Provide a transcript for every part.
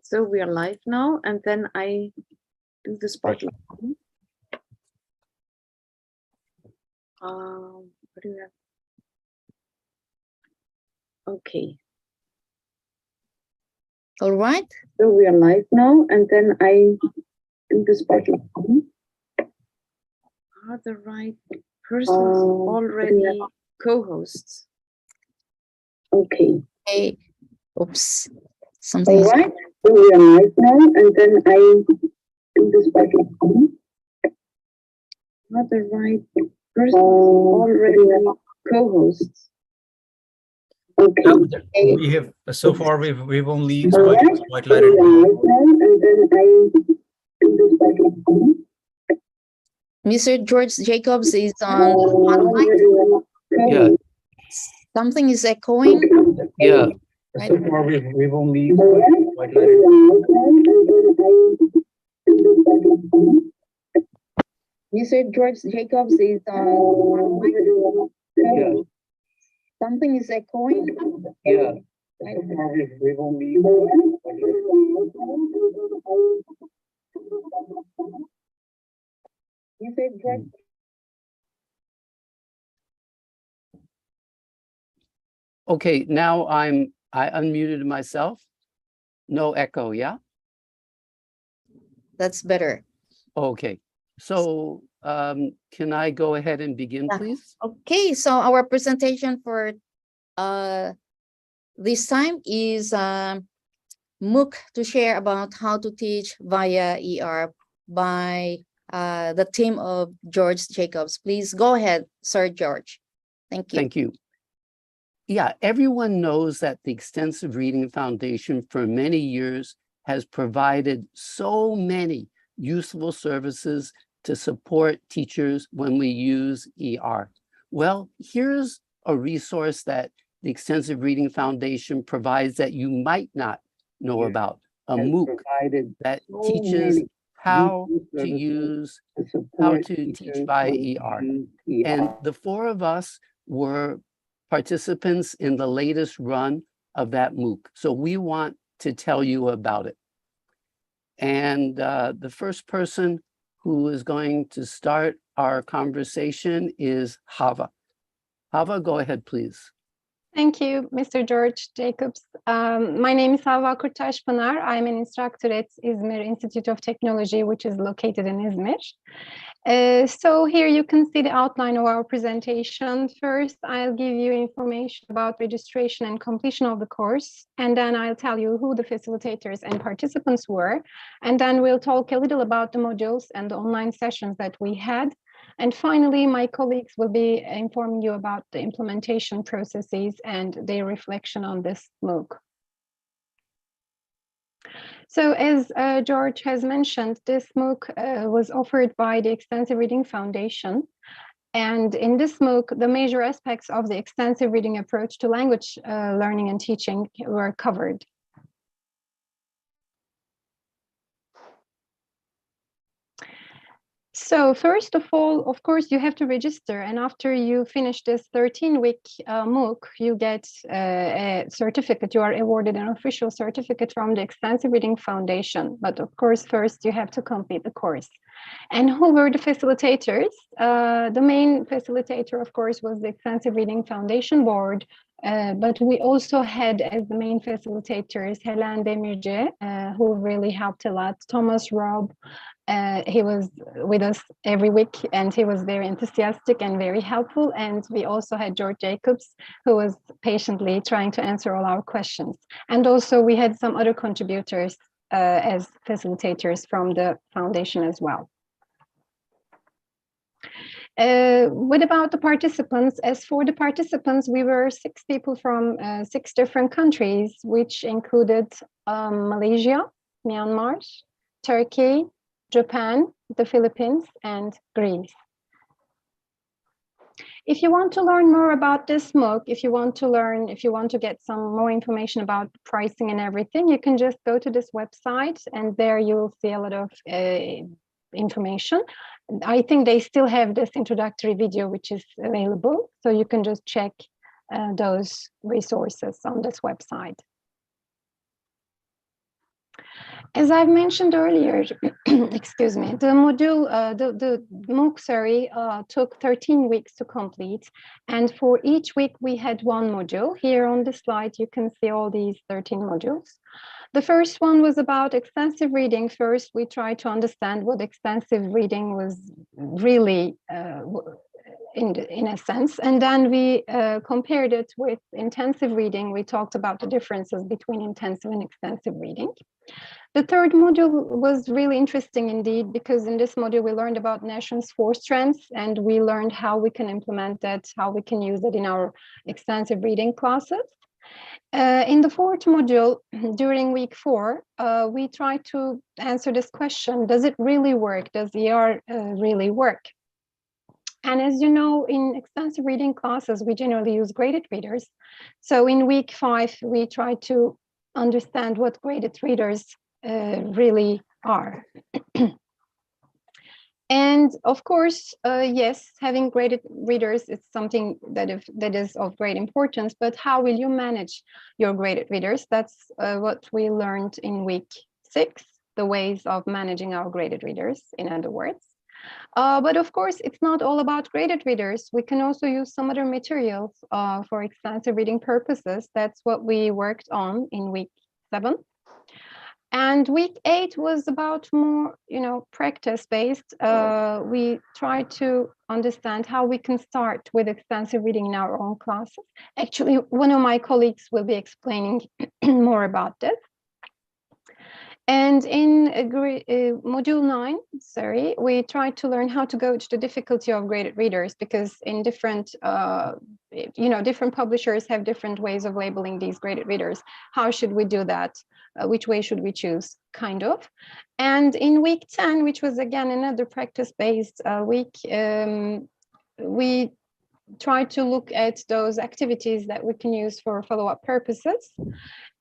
So we are live now, and then I do the spotlight. What do we have? Okay. All right. So we are live now, and then I do the spotlight. Are the right persons already co-hosts? Okay. Hey. Oops. Something. All right. So we are live now, and then I do the spotlight. Are the right persons already co-hosts? Okay. We have so far we've only Right. spotlighted. Mr. George Jacobs is on. Yeah. Something is echoing. Yeah. Right. So far we've only spotlighted. Mr. George Jacobs is on. Yeah. Something is echoing. Yeah. Right. So far we've only Mr. George. Okay, now I unmuted myself. No echo, yeah? That's better. Okay. So can I go ahead and begin, Yeah. please? Okay, so our presentation for this time is MOOC to share about how to teach via ER by the team of George Jacobs. Please go ahead, Sir George. Thank you. Thank you. Yeah, everyone knows that the Extensive Reading Foundation for many years has provided so many useful services to support teachers when we use ER. Well, here's a resource that the Extensive Reading Foundation provides that you might not know about, a MOOC that teaches how to use, how to teach by ER. And the four of us were participants in the latest run of that MOOC. So we want to tell you about it. And the first person who is going to start our conversation is Havva. Havva, go ahead, please. Thank you, Mr. George Jacobs. My name is Havva Taşpınar. I'm an instructor at Izmir Institute of Technology, which is located in Izmir. So here you can see the outline of our presentation. First, I'll give you information about registration and completion of the course, and then I'll tell you who the facilitators and participants were, and then we'll talk a little about the modules and the online sessions that we had. And finally, my colleagues will be informing you about the implementation processes and their reflection on this MOOC. So as George has mentioned, this MOOC was offered by the Extensive Reading Foundation. And in this MOOC, the major aspects of the extensive reading approach to language learning and teaching were covered. So first of all, of course, you have to register, and after you finish this 13-week MOOC, you get a certificate. You are awarded an official certificate from the Extensive Reading Foundation. But of course, first you have to complete the course. And who were the facilitators? The main facilitator, of course, was the Extensive Reading Foundation Board. But we also had as the main facilitators Helen Demirci, who really helped a lot, Thomas Robb. He was with us every week and he was very enthusiastic and very helpful. And we also had George Jacobs, who was patiently trying to answer all our questions. And also we had some other contributors as facilitators from the foundation as well. What about the participants? As for the participants, we were 6 people from 6 different countries, which included Malaysia, Myanmar, Turkey, Japan, the Philippines, and Greece. If you want to learn more about this MOOC, if you want to get some more information about pricing and everything, you can just go to this website and there you will see a lot of information. I think they still have this introductory video which is available, so you can just check those resources on this website. As I've mentioned earlier, excuse me, the module, the MOOC, sorry, took 13 weeks to complete. And for each week, we had one module. Here on the slide, you can see all these 13 modules. The first one was about extensive reading. First, we tried to understand what extensive reading was really in a sense. And then we compared it with intensive reading. We talked about the differences between intensive and extensive reading. The third module was really interesting indeed, because in this module we learned about nations' four strengths, and we learned how we can implement that, how we can use it in our extensive reading classes. In the fourth module, during week 4, we tried to answer this question: does it really work? Does ER really work? And as you know, in extensive reading classes, we generally use graded readers. So in week 5, we tried to understand what graded readers really are. And of course, yes, having graded readers is something that is of great importance, but how will you manage your graded readers? That's what we learned in week 6, the ways of managing our graded readers, in other words. But of course, it's not all about graded readers. We can also use some other materials for extensive reading purposes. That's what we worked on in week 7. And week 8 was about more, practice-based. We tried to understand how we can start with extensive reading in our own classes. Actually, one of my colleagues will be explaining more about this. And in module 9, we tried to learn how to gauge the difficulty of graded readers, because in different, different publishers have different ways of labeling these graded readers. How should we do that? Which way should we choose, kind of? And in week 10, which was again another practice-based week, we tried to look at those activities that we can use for follow-up purposes.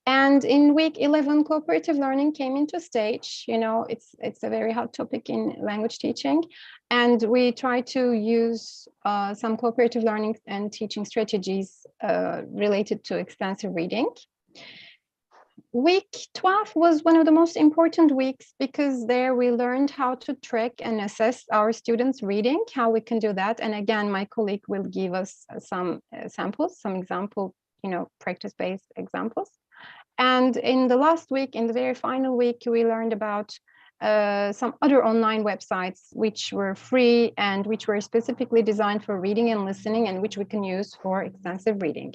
And in week 11, cooperative learning came into stage. It's a very hot topic in language teaching. And we try to use some cooperative learning and teaching strategies related to extensive reading. Week 12 was one of the most important weeks, because there we learned how to track and assess our students' reading, how we can do that. And again, my colleague will give us some samples, some example, practice-based examples. And in the last week, in the very final week, we learned about some other online websites which were free and which were specifically designed for reading and listening, and which we can use for extensive reading.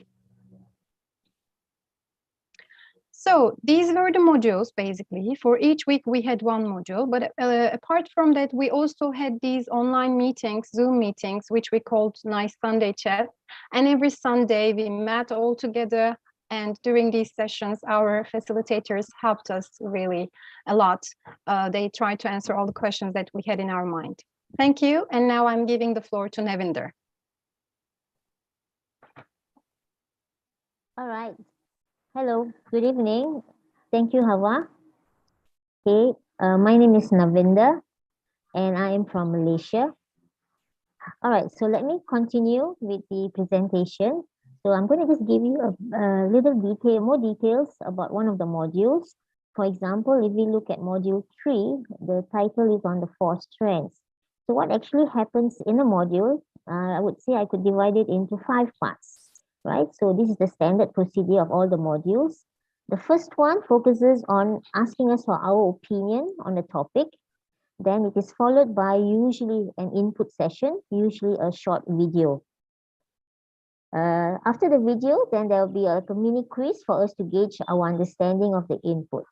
So these were the modules, basically. For each week, we had one module. But apart from that, we also had these online meetings, Zoom meetings, which we called Nice Sunday Chat. And every Sunday, we met all together. And during these sessions, our facilitators helped us really a lot. They tried to answer all the questions that we had in our mind. Thank you. And now I'm giving the floor to Navinder. All right. Hello, good evening. Thank you, Havva. Okay, my name is Navinder, and I am from Malaysia. All right, so let me continue with the presentation. So I'm going to just give you a little more details about one of the modules. For example, if we look at module 3, the title is on the 4 strengths. So what actually happens in a module, I would say I could divide it into 5 parts, right? So this is the standard procedure of all the modules. The first one focuses on asking us for our opinion on the topic. Then it is followed by usually an input session, usually a short video. After the video, then there will be a mini quiz for us to gauge our understanding of the input.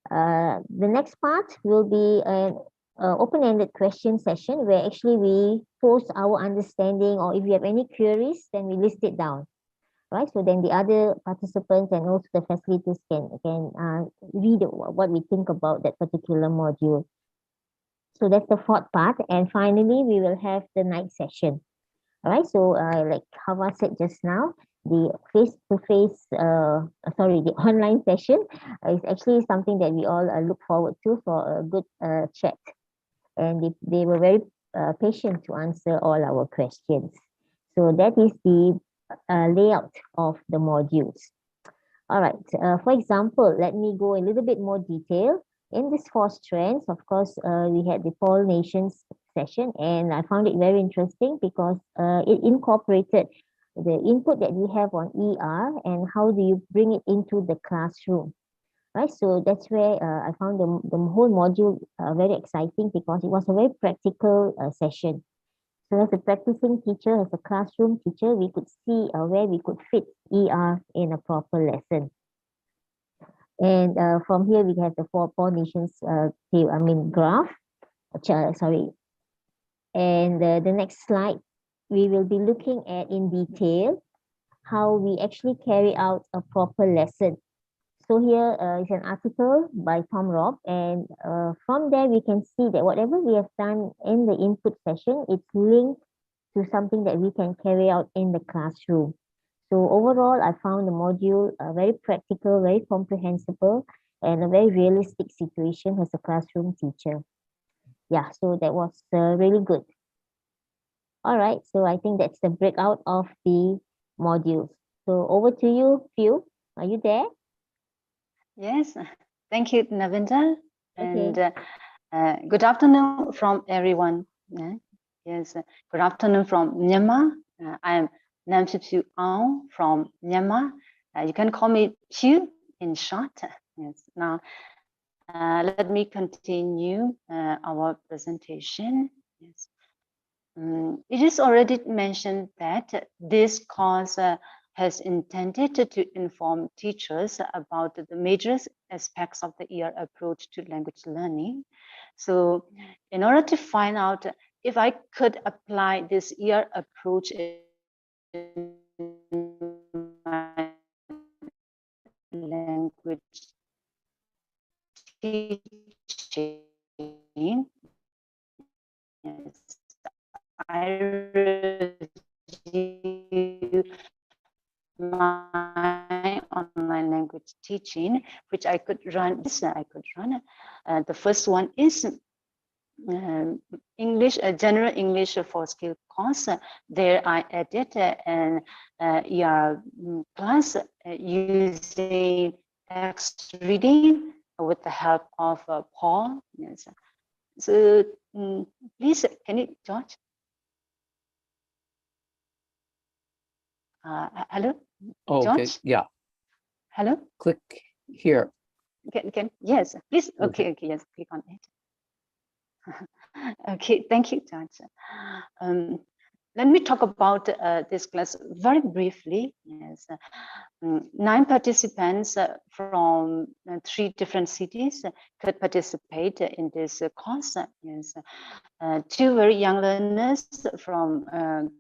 The next part will be an open-ended question session, where actually we post our understanding, or if you have any queries, then we list it down, right? So then the other participants and also the facilitators can read what we think about that particular module. So that's the 4th part. And finally, we will have the night session. All right, so like Havva said just now, the the online session is actually something that we all look forward to for a good chat. And they were very patient to answer all our questions. So that is the layout of the modules. All right, for example, let me go a little bit more detail. In this 4 strands, of course, we had the Paul Nations session, and I found it very interesting because it incorporated the input that we have on ER and how do you bring it into the classroom, right? So that's where I found the whole module very exciting because it was a very practical session. So as a practicing teacher, as a classroom teacher, we could see where we could fit ER in a proper lesson. And from here, we have the 4 nations, graph, sorry. And the next slide, we will be looking at in detail how we actually carry out a proper lesson. So here is an article by Tom Robb, and from there we can see that whatever we have done in the input session, it's linked to something that we can carry out in the classroom. So overall, I found the module very practical, very comprehensible, and a very realistic situation as a classroom teacher. Yeah, so that was really good. All right, so I think that's the breakout of the modules. So over to you, Phyu. Are you there? Yes, thank you, Navinder. Okay. And good afternoon from everyone. Yes, good afternoon from Myanmar. I am Nam Phyu Aung from Myanmar. You can call me Phyu in short. Yes. Now, let me continue our presentation. Yes. It is already mentioned that this course has intended to inform teachers about the major aspects of the ER approach to language learning. So in order to find out if I could apply this ER approach in my language teaching, yes, I review my online language teaching, which I could run. The first one is English, general English for skill course. There I added an ER class using text reading with the help of Paul. Yes. So please, can you, George? Hello, Okay, George? yeah. Hello? Click here. Yes, please. Okay, yes, click on it. Okay, thank you, George. Let me talk about this class very briefly. Yes, 9 participants from 3 different cities could participate in this course. Yes, 2 very young learners from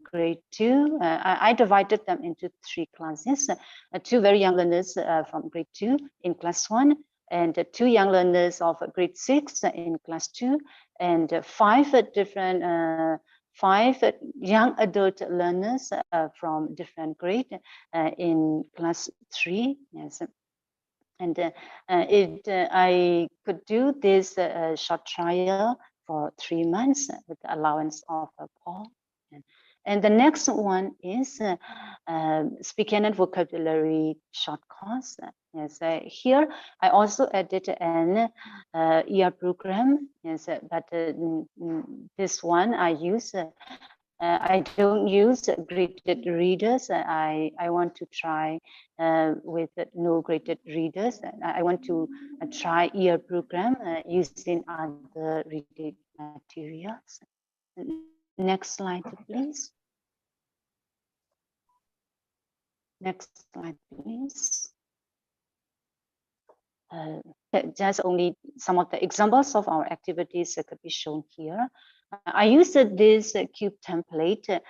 grade 2. I divided them into 3 classes. 2 very young learners from grade 2 in class 1, and 2 young learners of grade 6 in class 2, and 5 different 5 young adult learners from different grade in class 3. Yes. And I could do this short trial for 3 months with the allowance of Paul. And the next one is speaking and vocabulary short course. Yes, here I also added an ER program. Yes, but this one I use. I don't use graded readers. I want to try with no graded readers. I want to try ER program using other reading materials. Next slide, please. Next slide, please. Just only some of the examples of our activities that could be shown here. I used this cube template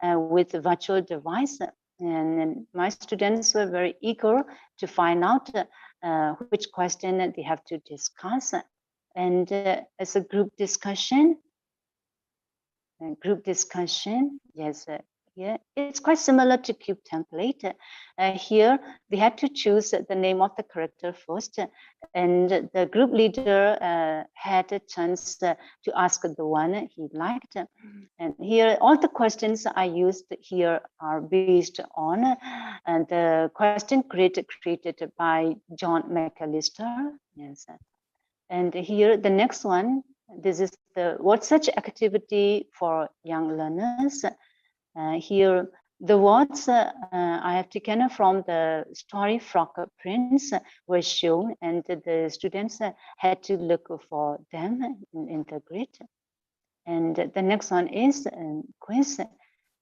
with a virtual device, and my students were very eager to find out which question they have to discuss. And as a group discussion, yes, yeah, it's quite similar to cube template. Here they had to choose the name of the character first, and the group leader had a chance to ask the one he liked. And here all the questions I used here are based on the question created by John McAllister. Yes. And here, the next one, this is the word search activity for young learners. Here, the words I have taken from the story Frog Prince were shown, and the students had to look for them in the grid. And the next one is quiz.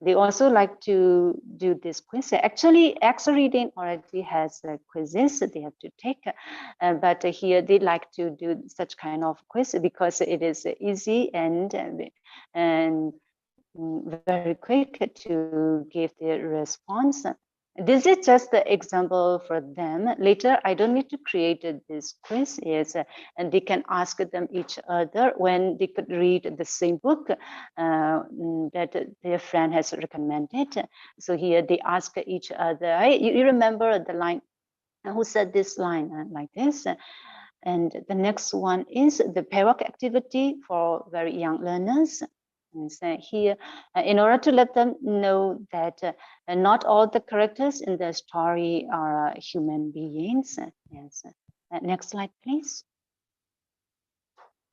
They also like to do this quiz. Actually, X Reading already has quizzes that they have to take, but here they like to do such kind of quiz because it is easy and very quick to give their response. This is just the example for them. Later, I don't need to create this quiz, yes, and they can ask them each other when they could read the same book that their friend has recommended. So here they ask each other, hey, you remember the line, who said this line like this? And the next one is the pair work activity for very young learners. And so here, in order to let them know that not all the characters in the story are human beings. Yes. Next slide, please.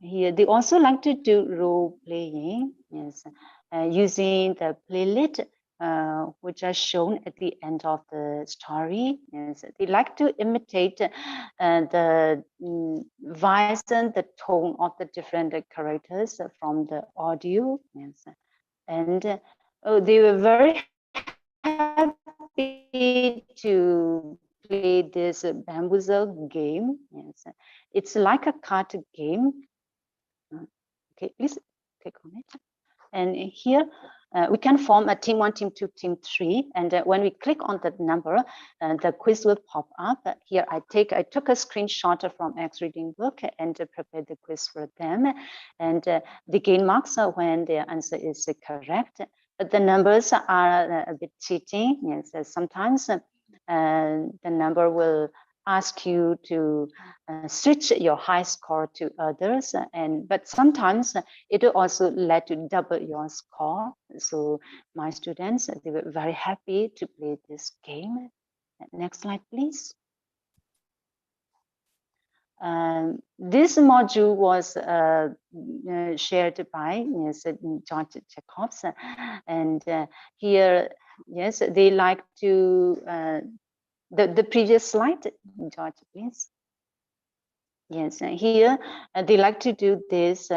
Here, they also like to do role playing, yes, using the playlet, which are shown at the end of the story. Yes, they like to imitate the voice and the tone of the different characters from the audio. Yes, and they were very happy to play this bamboozle game. Yes, it's like a card game. Okay, please click on it. And here we can form a team 1, team 2, team 3. And when we click on that number, the quiz will pop up. Here I took a screenshot from X Reading book and prepared the quiz for them. And they gain marks when their answer is correct. But the numbers are a bit cheating. Yes, sometimes the number will ask you to switch your high score to others, but sometimes it will also let you double your score. So my students, they were very happy to play this game. Next slide, please. This module was shared by George Jacobs, and here, yes, they like to the previous slide, George, please. Yes, here they like to do this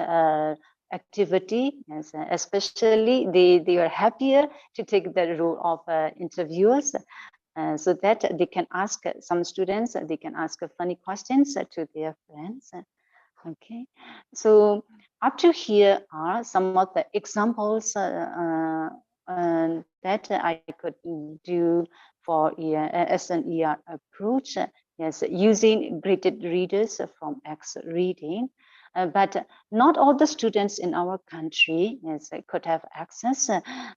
activity. Yes, especially they are happier to take the role of interviewers, so that they can ask some students. They can ask funny questions to their friends. Okay, so up to here are some of the examples that I could do for as an ER approach. Yes, using graded readers from X Reading. But not all the students in our country, yes, could have access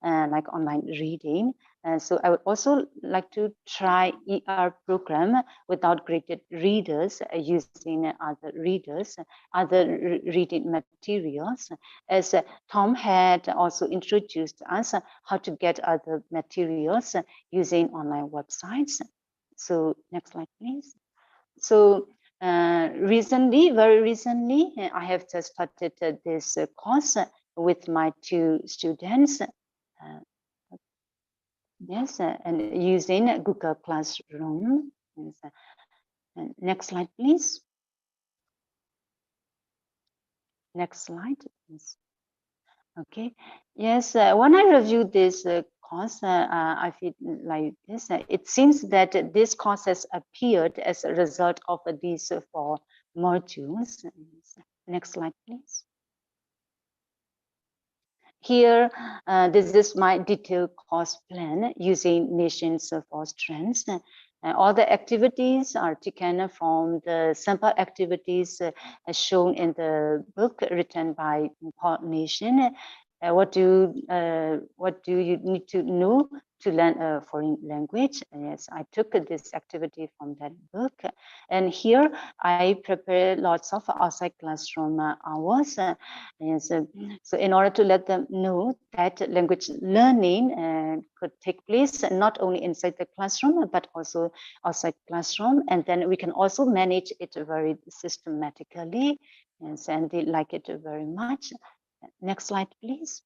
like online reading. So I would also like to try ER program without graded readers, using other readers, other reading materials, as Tom had also introduced us how to get other materials using online websites. So next slide, please. So very recently, I have just started this course with my 2 students. Yes, and using Google Classroom. Yes. Next slide, please. Next slide, please. Okay. Yes, when I reviewed this course, I feel like this. It seems that this course has appeared as a result of these 4 modules. Next slide, please. Here, this is my detailed course plan using nations for strengths. All the activities are taken from the sample activities as shown in the book written by Paul Nation. What do you need to know to learn a foreign language. Yes, I took this activity from that book. And here I prepare lots of outside classroom hours. Yes, so in order to let them know that language learning could take place not only inside the classroom, but also outside classroom. And then we can also manage it very systematically. Yes, and they like it very much. Next slide, please.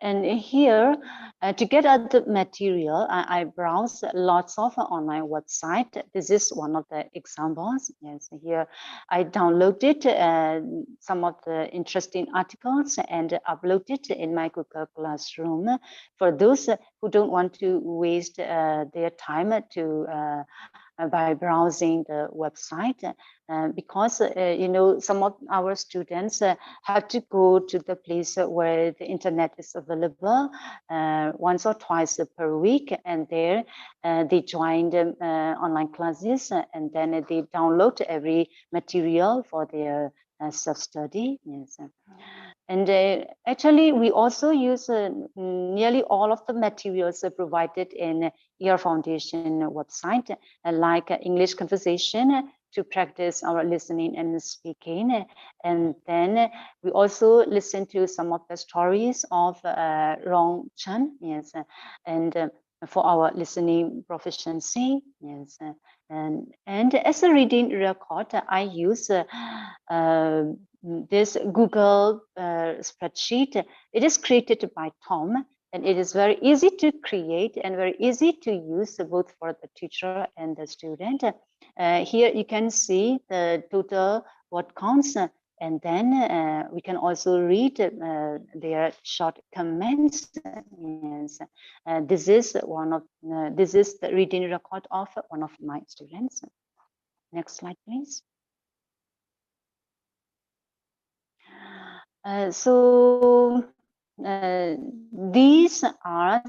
And here, to get at the material, I browse lots of online website. This is one of the examples. Yes, here I downloaded some of the interesting articles and uploaded in my Google Classroom. For those who don't want to waste their time to by browsing the website, because you know, some of our students have to go to the place where the internet is available once or twice per week, and there they join the online classes, and then they download every material for their self-study. Yes. And actually, we also use nearly all of the materials provided in ER Foundation website, like English conversation to practice our listening and speaking. And then we also listen to some of the stories of Rong Chan, yes, and for our listening proficiency, yes. And as a reading record, I use this Google spreadsheet. It is created by Tom, and it is very easy to create and very easy to use both for the teacher and the student. Here you can see the total word counts, and then we can also read their short comments. Yes. This is the reading record of one of my students. Next slide, please. So these are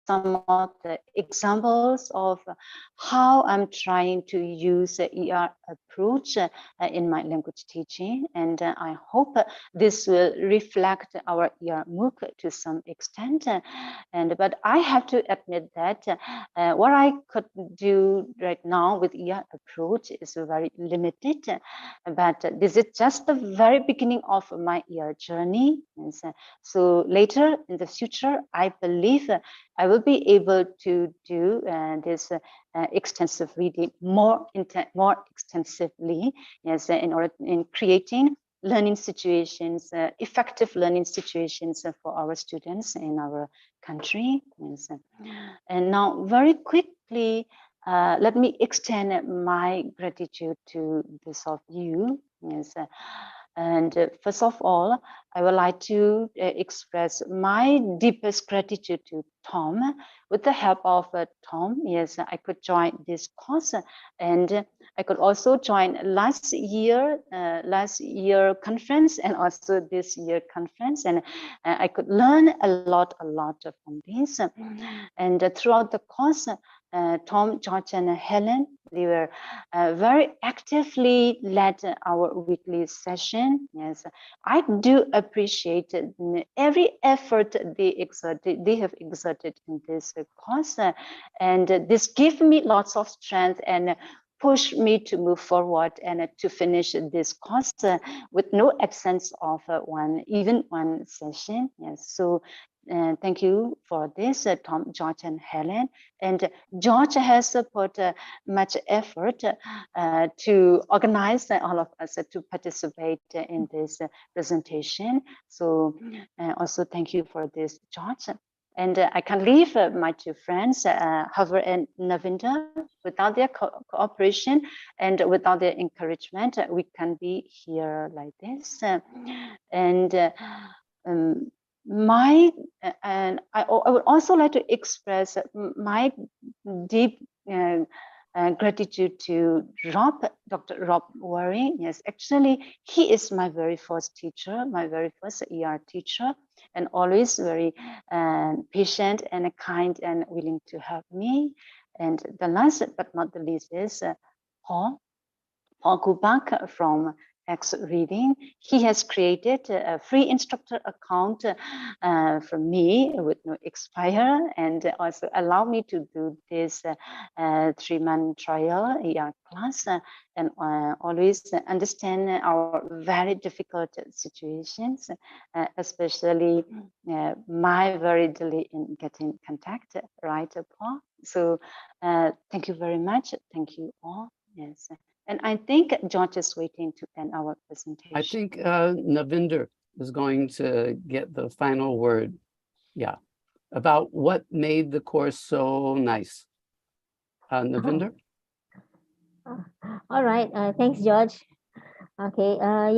some of the examples of how I'm trying to use the ER approach in my language teaching, and I hope this will reflect our ER MOOC to some extent. But I have to admit that what I could do right now with ER approach is very limited. But this is just the very beginning of my ER journey. And so later in the future, I believe I will be able to do this extensive reading more extensively, yes, in creating learning situations, effective learning situations for our students in our country. Yes. And now, very quickly, let me extend my gratitude to those of you. Yes. And first of all, I would like to express my deepest gratitude to Tom. With the help of Tom, yes, I could join this course, and I could also join last year conference and also this year conference, and I could learn a lot from this. And throughout the course, Tom, George, and Helen, they were very actively led our weekly session. Yes, I do appreciate every effort they have exerted in this course, and this gave me lots of strength and push me to move forward and to finish this course with no absence of even one session. Yes, so thank you for this, Tom, George, and Helen. And George has put much effort to organize all of us to participate in this presentation. So also thank you for this, George. And I can leave my two friends, Havva and Navinder. Without their cooperation and without their encouragement, we can be here like this. I would also like to express my deep gratitude to Dr. Rob Waring. Yes, actually, he is my very first teacher, my very first ER teacher, and always very patient and kind and willing to help me. And the last but not the least is Paul Kubak from X reading. He has created a free instructor account for me with no expire, and also allow me to do this 3-month trial ER class and always understand our very difficult situations, especially my very delay in getting contact, right, Paul? So thank you very much. Thank you all. Yes. And I think George is waiting to end our presentation. I think Navinder is going to get the final word. Yeah, about what made the course so nice. Navinder? All right. Thanks, George. Okay. Yeah.